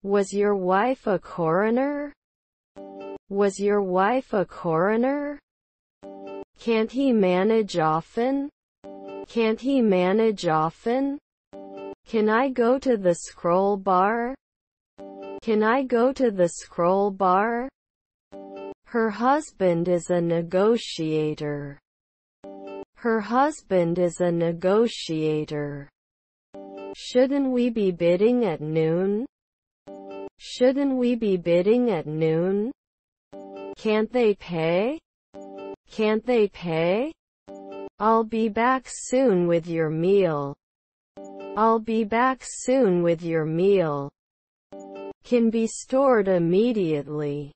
Was your wife a coroner? Was your wife a coroner? Can't he manage often? Can't he manage often? Can I go to the scroll bar? Can I go to the scroll bar? Her husband is a negotiator. Her husband is a negotiator. Shouldn't we be bidding at noon? Shouldn't we be bidding at noon? Can't they pay? Can't they pay? I'll be back soon with your meal. I'll be back soon with your meal. Can be stored immediately.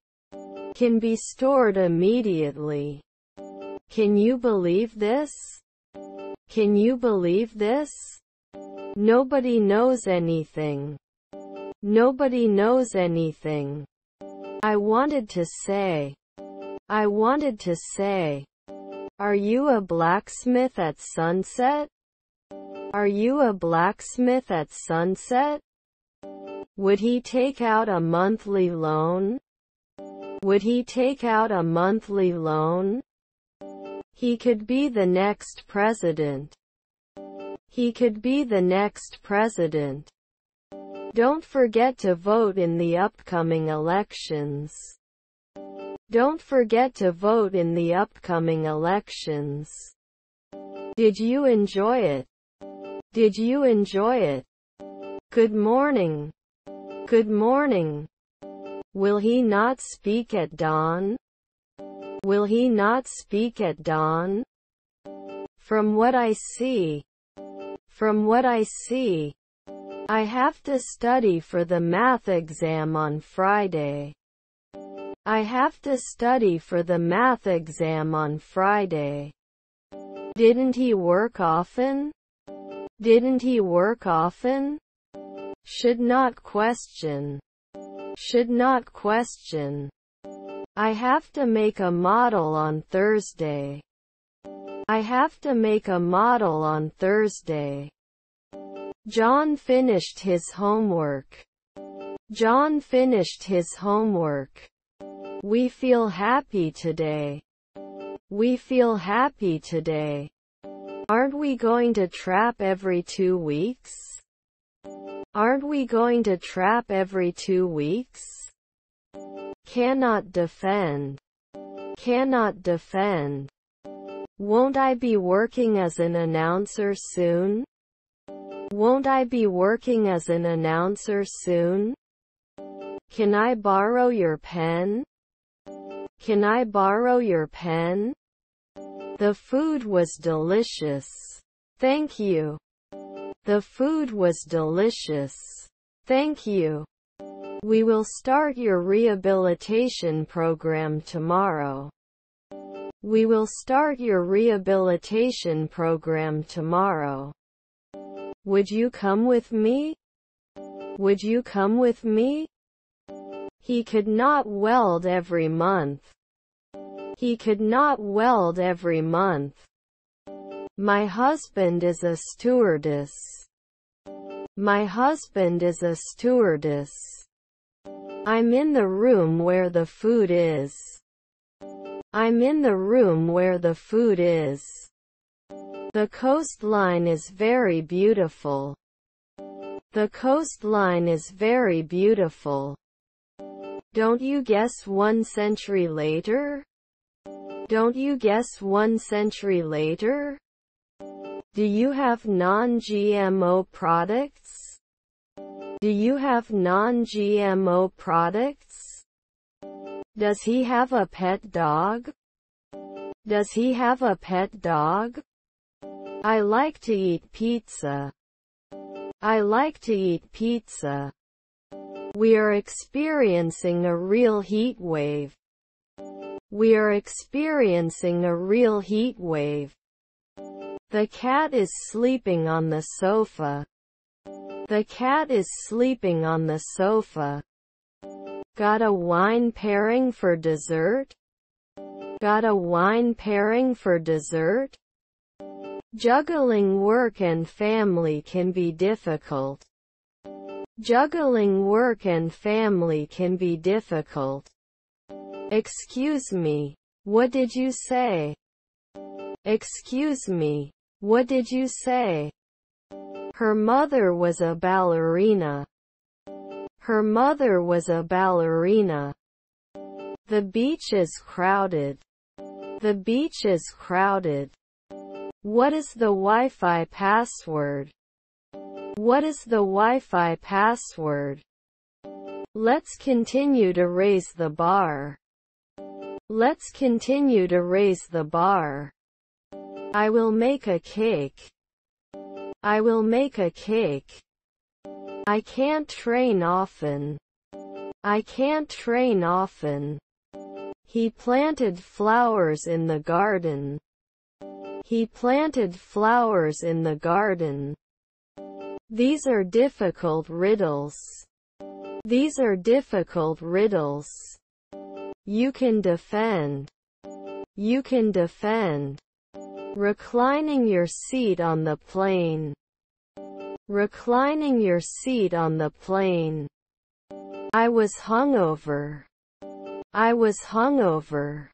Can be stored immediately. Can you believe this? Can you believe this? Nobody knows anything. Nobody knows anything. I wanted to say. Are you a blacksmith at sunset? Are you a blacksmith at sunset? Would he take out a monthly loan? Would he take out a monthly loan? He could be the next president. He could be the next president. Don't forget to vote in the upcoming elections. Don't forget to vote in the upcoming elections. Did you enjoy it? Did you enjoy it? Good morning. Good morning. Will he not speak at dawn? Will he not speak at dawn? From what I see, I have to study for the math exam on Friday. I have to study for the math exam on Friday. Didn't he work often? Didn't he work often? Should not question. Should not question. I have to make a model on Thursday. I have to make a model on Thursday. John finished his homework. John finished his homework. We feel happy today. We feel happy today. Aren't we going to trap every 2 weeks? Aren't we going to trap every 2 weeks? Cannot defend. Cannot defend. Won't I be working as an announcer soon? Won't I be working as an announcer soon? Can I borrow your pen? Can I borrow your pen? The food was delicious. Thank you. The food was delicious. Thank you. We will start your rehabilitation program tomorrow. We will start your rehabilitation program tomorrow. Would you come with me? Would you come with me? He could not weld every month. He could not weld every month. My husband is a stewardess. My husband is a stewardess. I'm in the room where the food is. I'm in the room where the food is. The coastline is very beautiful. The coastline is very beautiful. Don't you guess 1 century later? Don't you guess 1 century later? Do you have non-GMO products? Do you have non-GMO products? Does he have a pet dog? Does he have a pet dog? I like to eat pizza. I like to eat pizza. We are experiencing a real heat wave. We are experiencing a real heat wave. The cat is sleeping on the sofa. The cat is sleeping on the sofa. Got a wine pairing for dessert? Got a wine pairing for dessert? Juggling work and family can be difficult. Juggling work and family can be difficult. Excuse me. What did you say? Excuse me. What did you say? Her mother was a ballerina. Her mother was a ballerina. The beach is crowded. The beach is crowded. What is the Wi-Fi password? What is the Wi-Fi password? Let's continue to raise the bar. Let's continue to raise the bar. I will make a cake. I will make a cake. I can't train often. I can't train often. He planted flowers in the garden. He planted flowers in the garden. These are difficult riddles. These are difficult riddles. You can defend. You can defend. Reclining your seat on the plane. Reclining your seat on the plane. I was hungover. I was hungover.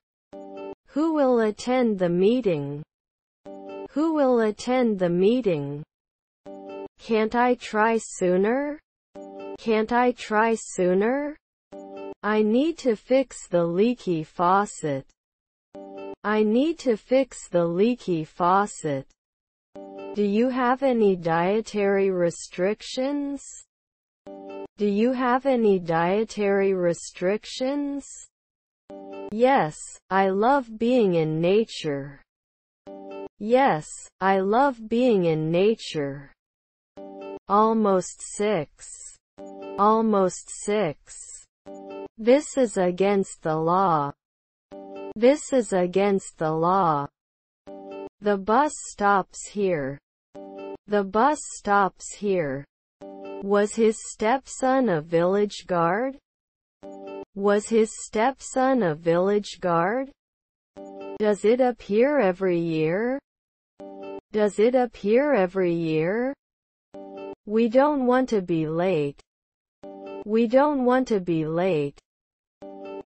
Who will attend the meeting? Who will attend the meeting? Can't I try sooner? Can't I try sooner? I need to fix the leaky faucet. I need to fix the leaky faucet. Do you have any dietary restrictions? Do you have any dietary restrictions? Yes, I love being in nature. Yes, I love being in nature. Almost 6. Almost 6. This is against the law. This is against the law. The bus stops here. The bus stops here. Was his stepson a village guard? Was his stepson a village guard? Does it appear every year? Does it appear every year? We don't want to be late. We don't want to be late.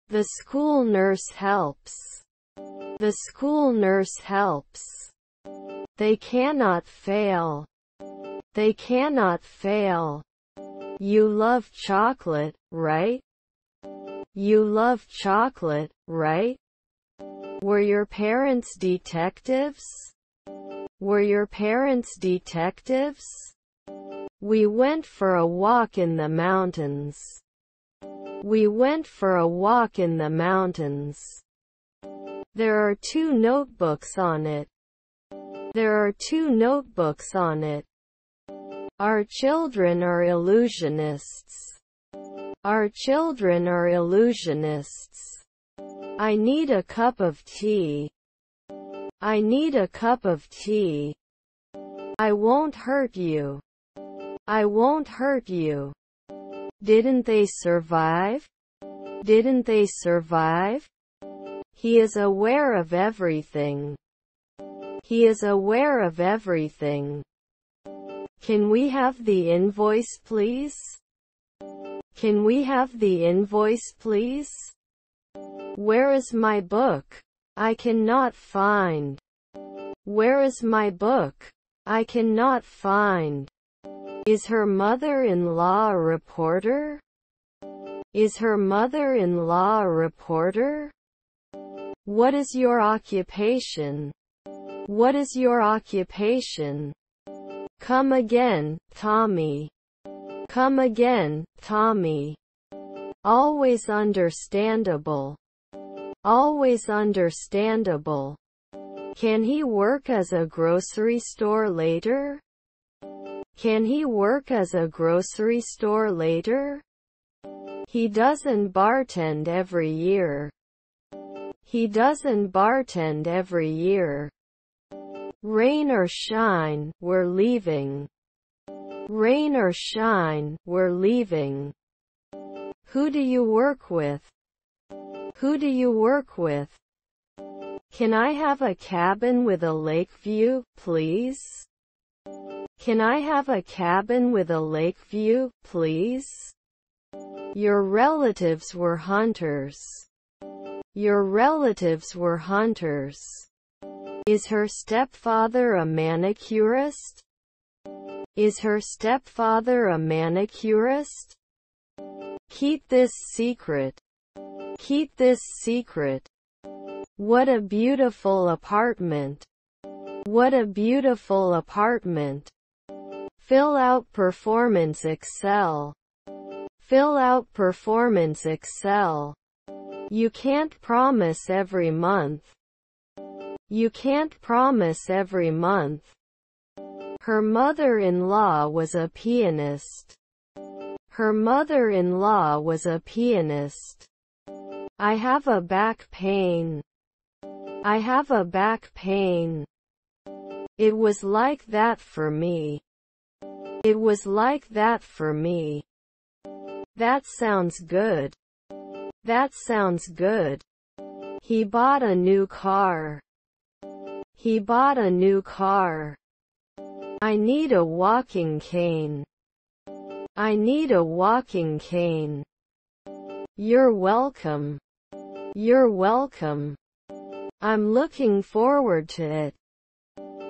The school nurse helps. The school nurse helps. They cannot fail. They cannot fail. You love chocolate, right? You love chocolate, right? Were your parents detectives? Were your parents detectives? We went for a walk in the mountains. We went for a walk in the mountains. There are 2 notebooks on it. There are 2 notebooks on it. Our children are illusionists. Our children are illusionists. I need a cup of tea. I need a cup of tea. I won't hurt you. I won't hurt you. Didn't they survive? Didn't they survive? He is aware of everything. He is aware of everything. Can we have the invoice, please? Can we have the invoice, please? Where is my book? I cannot find. Where is my book? I cannot find. Is her mother-in-law a reporter? Is her mother-in-law a reporter? What is your occupation? What is your occupation? Come again, Tommy. Come again, Tommy. Always understandable. Always understandable. Can he work as a grocery store later? Can he work as a grocery store later? He doesn't bartend every year. He doesn't bartend every year. Rain or shine, we're leaving. Rain or shine, we're leaving. Who do you work with? Who do you work with? Can I have a cabin with a lake view, please? Can I have a cabin with a lake view, please? Your relatives were hunters. Your relatives were hunters. Is her stepfather a manicurist? Is her stepfather a manicurist? Keep this secret. Keep this secret. What a beautiful apartment. What a beautiful apartment. Fill out Performance Excel. Fill out Performance Excel. You can't promise every month. You can't promise every month. Her mother-in-law was a pianist. Her mother-in-law was a pianist. I have a back pain. I have a back pain. It was like that for me. It was like that for me. That sounds good. That sounds good. He bought a new car. He bought a new car. I need a walking cane. I need a walking cane. You're welcome. You're welcome. I'm looking forward to it.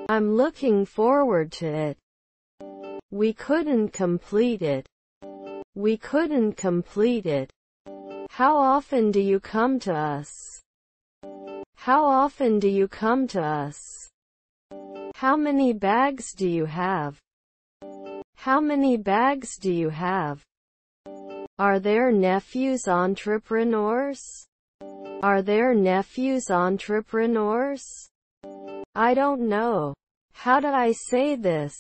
I'm looking forward to it. We couldn't complete it. We couldn't complete it. How often do you come to us? How often do you come to us? How many bags do you have? How many bags do you have? Are there nephews entrepreneurs? Are there nephews entrepreneurs? I don't know. How did I say this?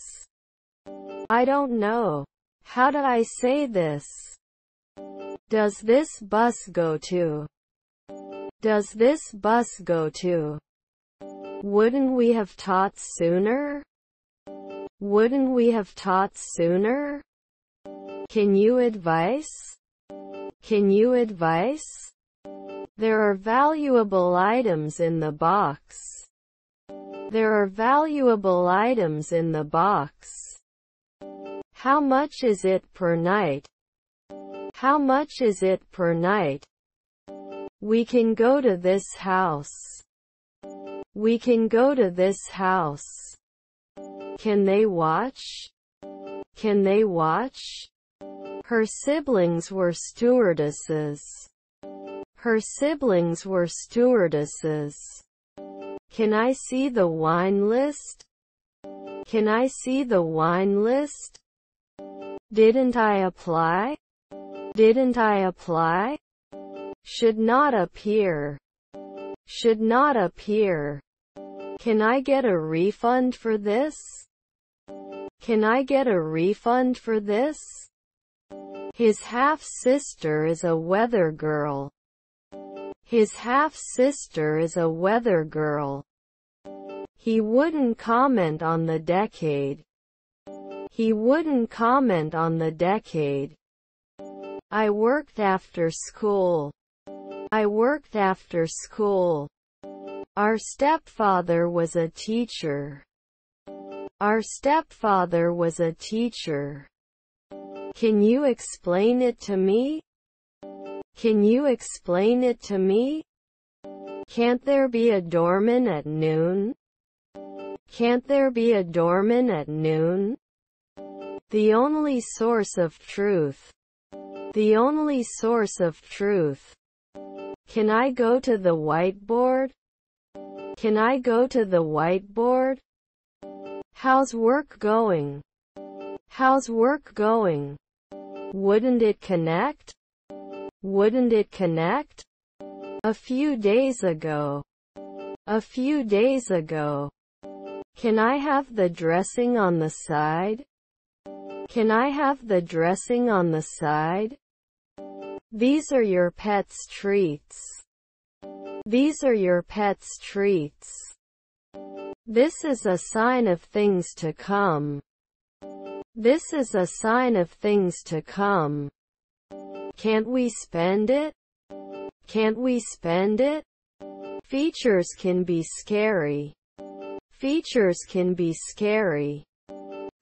I don't know. How did I say this? Does this bus go to? Does this bus go to? Wouldn't we have taught sooner? Wouldn't we have taught sooner? Can you advise? Can you advise? There are valuable items in the box. There are valuable items in the box. How much is it per night? How much is it per night? We can go to this house. We can go to this house. Can they watch? Can they watch? Her siblings were stewardesses. Her siblings were stewardesses. Can I see the wine list? Can I see the wine list? Didn't I apply? Didn't I apply? Should not appear. Should not appear. Can I get a refund for this? Can I get a refund for this? His half-sister is a weather girl. His half-sister is a weather girl. He wouldn't comment on the decade. He wouldn't comment on the decade. I worked after school. I worked after school. Our stepfather was a teacher. Our stepfather was a teacher. Can you explain it to me? Can you explain it to me? Can't there be a doorman at noon? Can't there be a doorman at noon? The only source of truth. The only source of truth. Can I go to the whiteboard? Can I go to the whiteboard? How's work going? How's work going? Wouldn't it connect? Wouldn't it connect? A few days ago. A few days ago. Can I have the dressing on the side? Can I have the dressing on the side? These are your pet's treats. These are your pet's treats. This is a sign of things to come. This is a sign of things to come. Can't we spend it? Can't we spend it? Features can be scary. Features can be scary.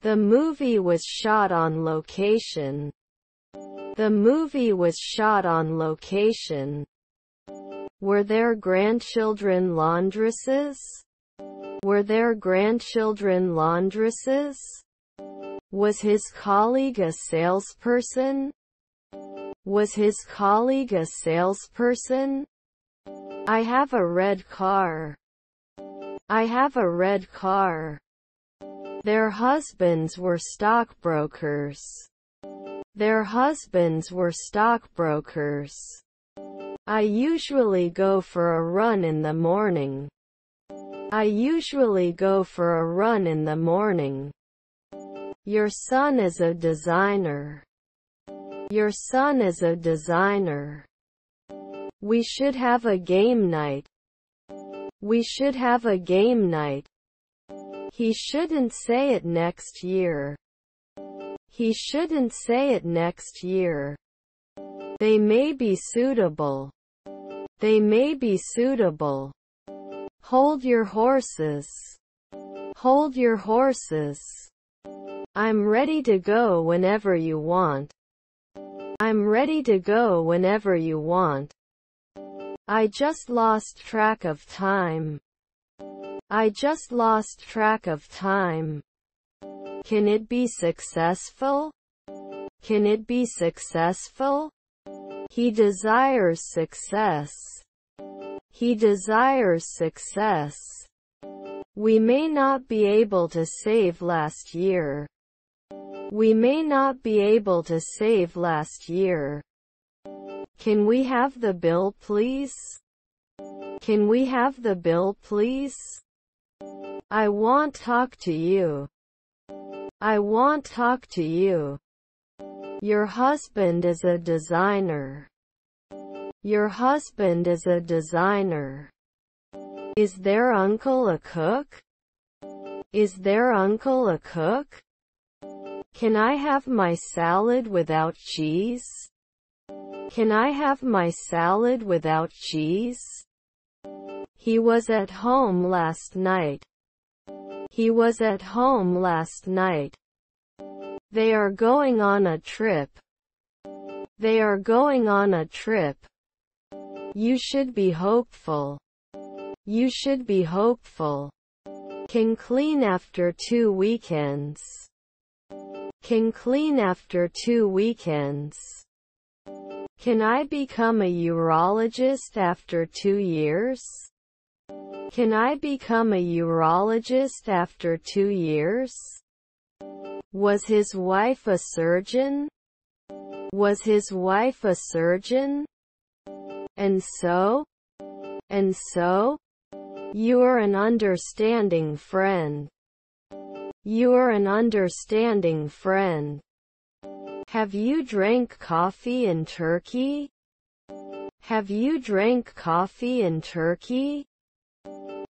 The movie was shot on location. The movie was shot on location. Were there grandchildren laundresses? Were there grandchildren laundresses? Was his colleague a salesperson? Was his colleague a salesperson? I have a red car. I have a red car. Their husbands were stockbrokers. Their husbands were stockbrokers. I usually go for a run in the morning. I usually go for a run in the morning. Your son is a designer. Your son is a designer. We should have a game night. We should have a game night. He shouldn't say it next year. He shouldn't say it next year. They may be suitable. They may be suitable. Hold your horses. Hold your horses. I'm ready to go whenever you want. I'm ready to go whenever you want. I just lost track of time. I just lost track of time. Can it be successful? Can it be successful? He desires success. He desires success. We may not be able to save last year. We may not be able to save last year. Can we have the bill, please? Can we have the bill, please? I want talk to you. I want talk to you. Your husband is a designer. Your husband is a designer. Is their uncle a cook? Is their uncle a cook? Can I have my salad without cheese? Can I have my salad without cheese? He was at home last night. He was at home last night. They are going on a trip. They are going on a trip. You should be hopeful. You should be hopeful. Can clean after 2 weekends. Can clean after 2 weekends. Can I become a urologist after 2 years? Can I become a urologist after 2 years? Was his wife a surgeon? Was his wife a surgeon? And so? And so? You're an understanding friend. You're an understanding friend. Have you drank coffee in Turkey? Have you drank coffee in Turkey?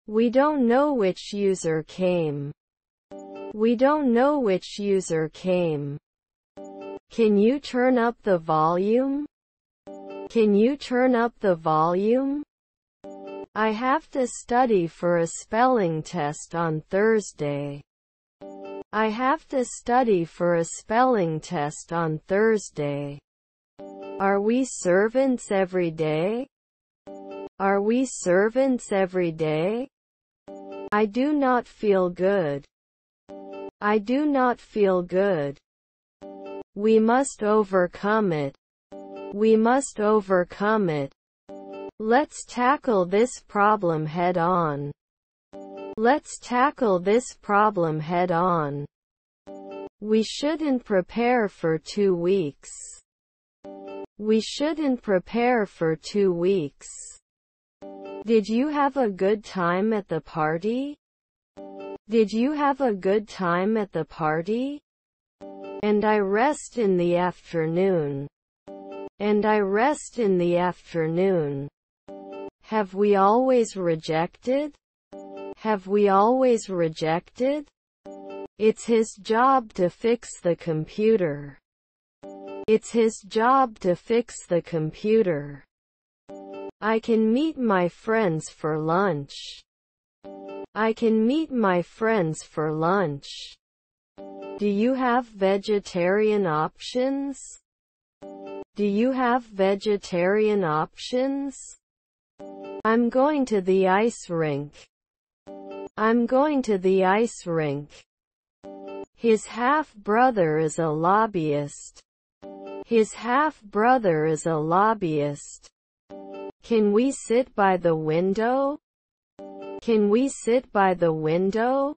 We don't know which user came. We don't know which user came. Can you turn up the volume? Can you turn up the volume? I have to study for a spelling test on Thursday. I have to study for a spelling test on Thursday. Are we servants every day? Are we servants every day? I do not feel good. I do not feel good. We must overcome it. We must overcome it. Let's tackle this problem head on. Let's tackle this problem head on. We shouldn't prepare for 2 weeks. We shouldn't prepare for 2 weeks. Did you have a good time at the party? Did you have a good time at the party? And I rest in the afternoon. And I rest in the afternoon. Have we always rejected? Have we always rejected? It's his job to fix the computer. It's his job to fix the computer. I can meet my friends for lunch. I can meet my friends for lunch. Do you have vegetarian options? Do you have vegetarian options? I'm going to the ice rink. I'm going to the ice rink. His half-brother is a lobbyist. His half-brother is a lobbyist. Can we sit by the window? Can we sit by the window?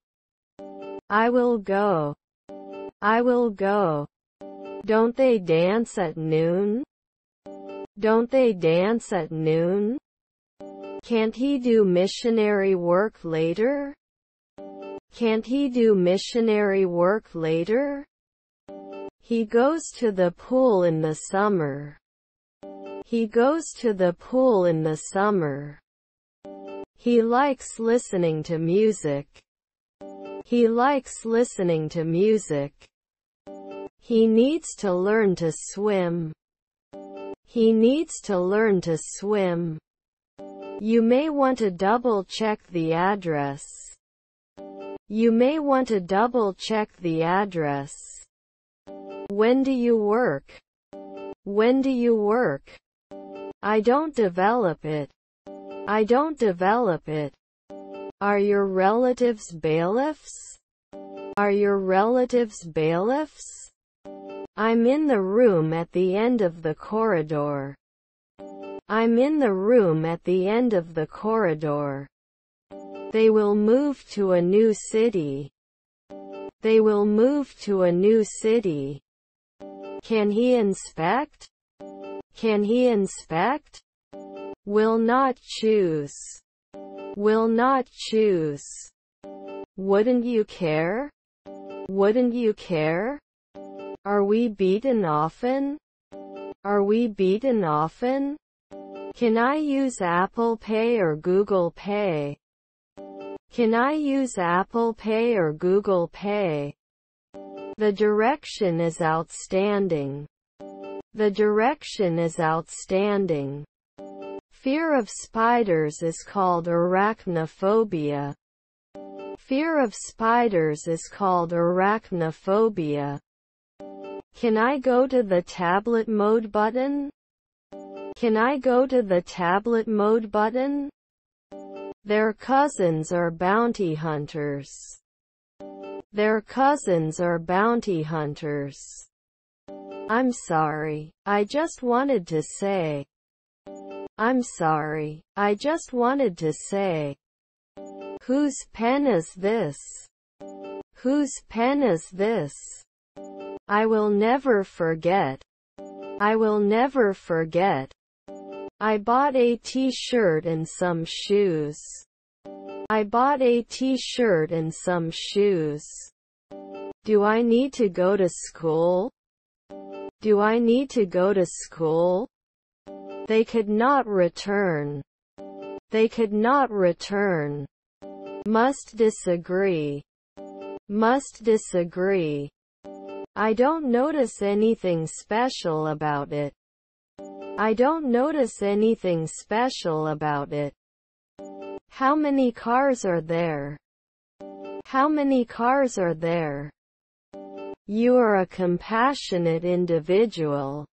I will go. I will go. Don't they dance at noon? Don't they dance at noon? Can't he do missionary work later? Can't he do missionary work later? He goes to the pool in the summer. He goes to the pool in the summer. He likes listening to music. He likes listening to music. He needs to learn to swim. He needs to learn to swim. You may want to double-check the address. You may want to double-check the address. When do you work? When do you work? I don't develop it. I don't develop it. Are your relatives bailiffs? Are your relatives bailiffs? I'm in the room at the end of the corridor. I'm in the room at the end of the corridor. They will move to a new city. They will move to a new city. Can he inspect? Can he inspect? Will not choose. Will not choose. Wouldn't you care? Wouldn't you care? Are we beaten often? Are we beaten often? Can I use Apple Pay or Google Pay? Can I use Apple Pay or Google Pay? The direction is outstanding. The direction is outstanding. Fear of spiders is called arachnophobia. Fear of spiders is called arachnophobia. Can I go to the tablet mode button? Can I go to the tablet mode button? Their cousins are bounty hunters. Their cousins are bounty hunters. I'm sorry. I just wanted to say. I'm sorry. I just wanted to say. Whose pen is this? Whose pen is this? I will never forget. I will never forget. I bought a t-shirt and some shoes. I bought a t-shirt and some shoes. Do I need to go to school? Do I need to go to school? They could not return. They could not return. Must disagree. Must disagree. I don't notice anything special about it. I don't notice anything special about it. How many cars are there? How many cars are there? You are a compassionate individual.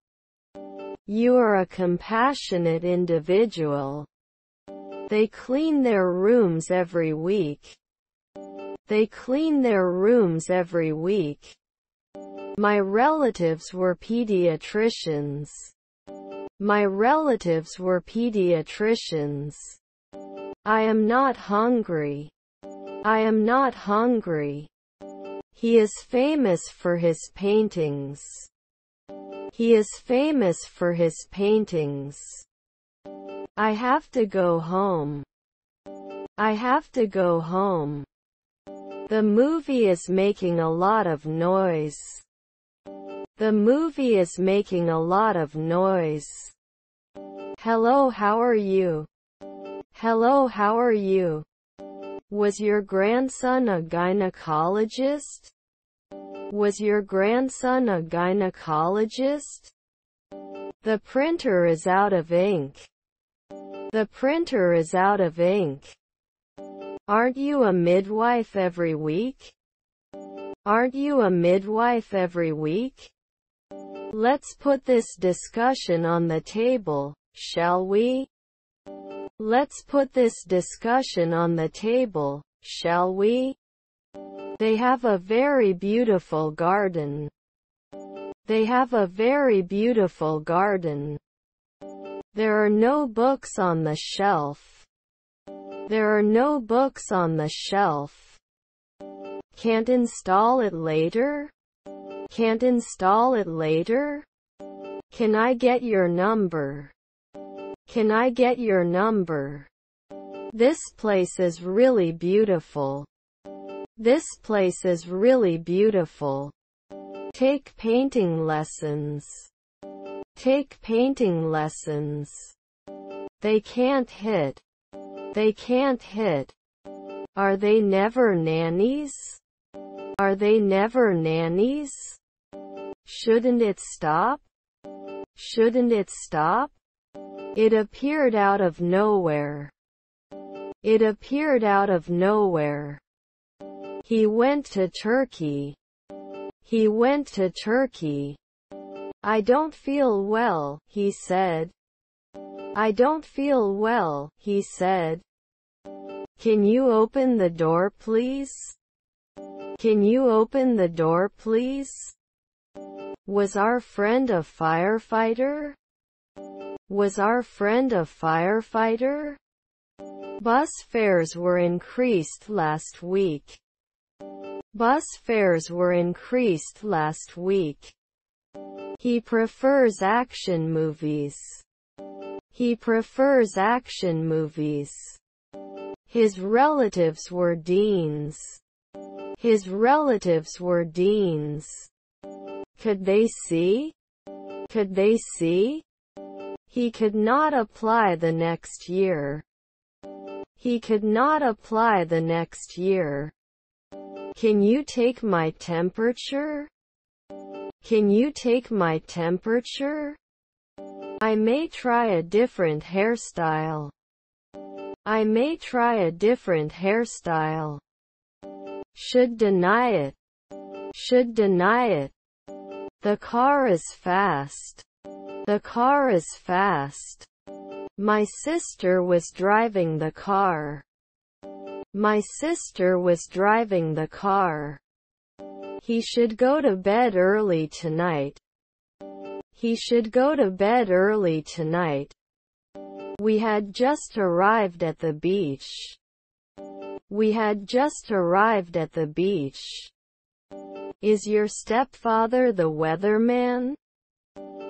You are a compassionate individual. They clean their rooms every week. They clean their rooms every week. My relatives were pediatricians. My relatives were pediatricians. I am not hungry. I am not hungry. He is famous for his paintings. He is famous for his paintings. I have to go home. I have to go home. The movie is making a lot of noise. The movie is making a lot of noise. Hello, how are you? Hello, how are you? Was your grandson a gynecologist? Was your grandson a gynecologist? The printer is out of ink. The printer is out of ink. Aren't you a midwife every week? Aren't you a midwife every week? Let's put this discussion on the table, shall we? Let's put this discussion on the table, shall we? They have a very beautiful garden. They have a very beautiful garden. There are no books on the shelf. There are no books on the shelf. Can't install it later? Can't install it later? Can I get your number? Can I get your number? This place is really beautiful. This place is really beautiful. Take painting lessons. Take painting lessons. They can't hit. They can't hit. Are they never nannies? Are they never nannies? Shouldn't it stop? Shouldn't it stop? It appeared out of nowhere. It appeared out of nowhere. He went to Turkey. He went to Turkey. I don't feel well, he said. I don't feel well, he said. Can you open the door please? Can you open the door please? Was our friend a firefighter? Was our friend a firefighter? Bus fares were increased last week. Bus fares were increased last week. He prefers action movies. He prefers action movies. His relatives were deans. His relatives were deans. Could they see? Could they see? He could not apply the next year. He could not apply the next year. Can you take my temperature? Can you take my temperature? I may try a different hairstyle. I may try a different hairstyle. Should deny it. Should deny it. The car is fast. The car is fast. My sister was driving the car. My sister was driving the car. He should go to bed early tonight. He should go to bed early tonight. We had just arrived at the beach. We had just arrived at the beach. Is your stepfather the weatherman?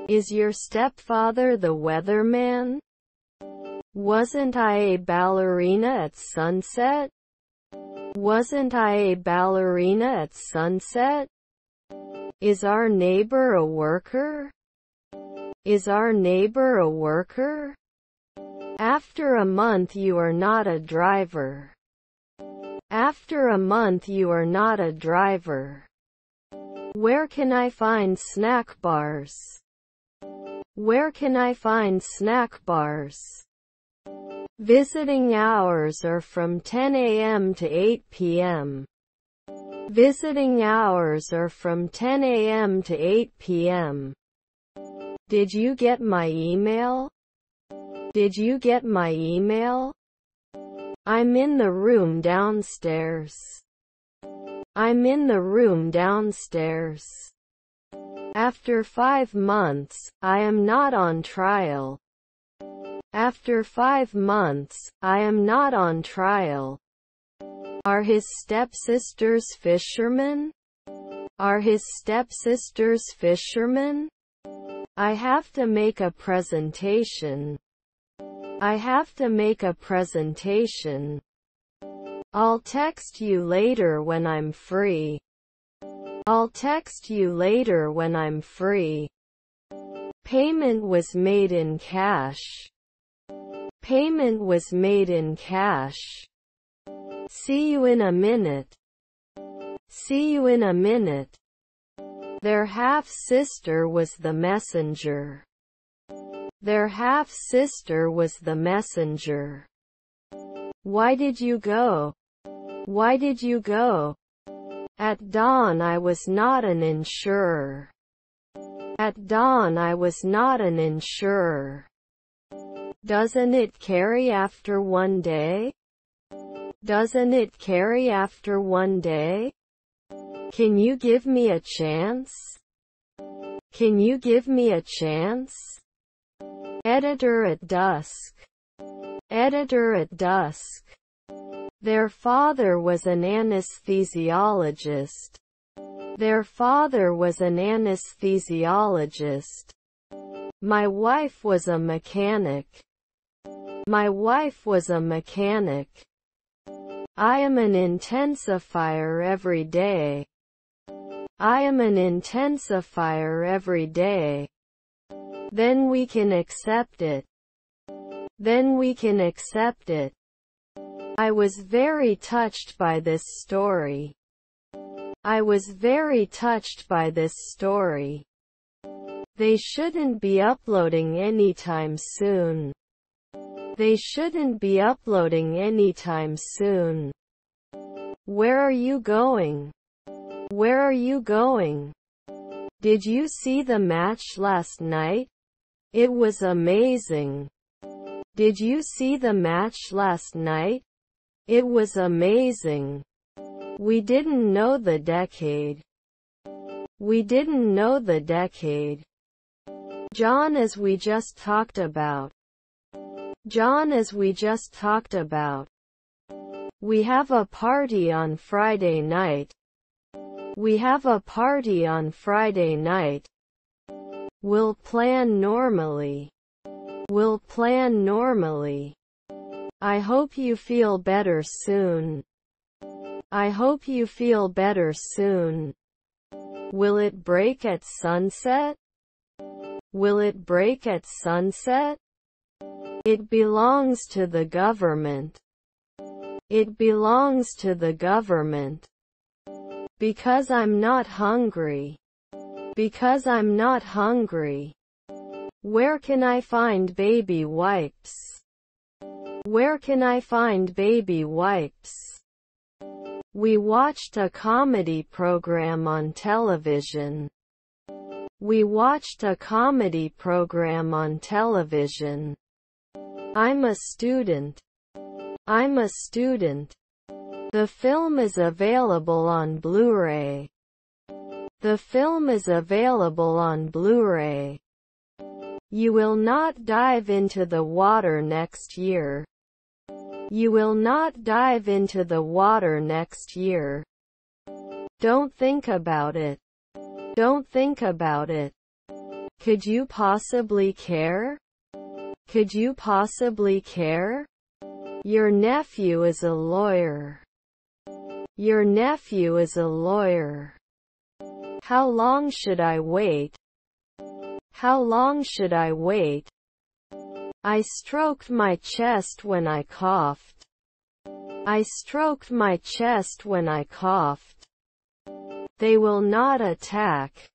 Is your stepfather the weatherman? Wasn't I a ballerina at sunset? Wasn't I a ballerina at sunset? Is our neighbor a worker? Is our neighbor a worker? After a month you are not a driver. After a month you are not a driver. Where can I find snack bars? Where can I find snack bars? Visiting hours are from 10 a.m. to 8 p.m. Visiting hours are from 10 a.m. to 8 p.m. Did you get my email? Did you get my email? I'm in the room downstairs. I'm in the room downstairs. After 5 months, I am not on trial. After 5 months, I am not on trial. Are his stepsisters fishermen? Are his stepsisters fishermen? I have to make a presentation. I have to make a presentation. I'll text you later when I'm free. I'll text you later when I'm free. Payment was made in cash. Payment was made in cash. See you in a minute. See you in a minute. Their half-sister was the messenger. Their half-sister was the messenger. Why did you go? Why did you go? At dawn I was not an insurer. At dawn I was not an insurer. Doesn't it carry after one day? Doesn't it carry after one day? Can you give me a chance? Can you give me a chance? Editor at dusk. Editor at dusk. Their father was an anesthesiologist. Their father was an anesthesiologist. My wife was a mechanic. My wife was a mechanic. I am an intensifier every day. I am an intensifier every day. Then we can accept it. Then we can accept it. I was very touched by this story. I was very touched by this story. They shouldn't be uploading anytime soon. They shouldn't be uploading anytime soon. Where are you going? Where are you going? Did you see the match last night? It was amazing. Did you see the match last night? It was amazing. We didn't know the decade. We didn't know the decade. John, as we just talked about. John, as we just talked about. We have a party on Friday night. We have a party on Friday night. We'll plan normally. We'll plan normally. I hope you feel better soon. I hope you feel better soon. Will it break at sunset? Will it break at sunset? It belongs to the government. It belongs to the government. Because I'm not hungry. Because I'm not hungry. Where can I find baby wipes? Where can I find baby wipes? We watched a comedy program on television. We watched a comedy program on television. I'm a student. I'm a student. The film is available on Blu-ray. The film is available on Blu-ray. You will not dive into the water next year. You will not dive into the water next year. Don't think about it. Don't think about it. Could you possibly care? Could you possibly care? Your nephew is a lawyer. Your nephew is a lawyer. How long should I wait? How long should I wait? I stroked my chest when I coughed. I stroked my chest when I coughed. They will not attack.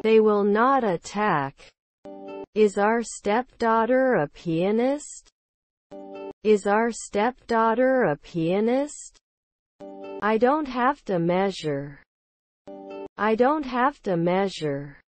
They will not attack. Is our stepdaughter a pianist? Is our stepdaughter a pianist? I don't have to measure. I don't have to measure.